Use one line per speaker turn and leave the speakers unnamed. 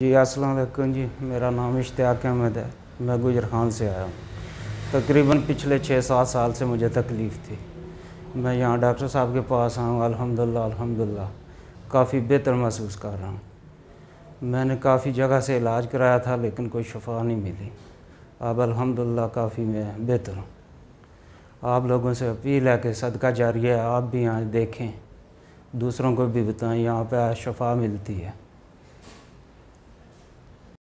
जी अस्सलाम वालेकुम जी, मेरा नाम इश्तियाक अहमद है। मैं गुजरखान से आया हूँ। तकरीबन पिछले 6-7 साल से मुझे तकलीफ़ थी। मैं यहाँ डॉक्टर साहब के पास आऊँ, अल्हम्दुलिल्लाह काफ़ी बेहतर महसूस कर रहा हूँ। मैंने काफ़ी जगह से इलाज कराया था लेकिन कोई शफा नहीं मिली। अब अल्हम्दुलिल्लाह काफ़ी मैं बेहतर हूँ। आप लोगों से अपील है कि सदका जारिया है, आप भी यहाँ देखें, दूसरों को भी बताएं, यहाँ पे शफा मिलती है।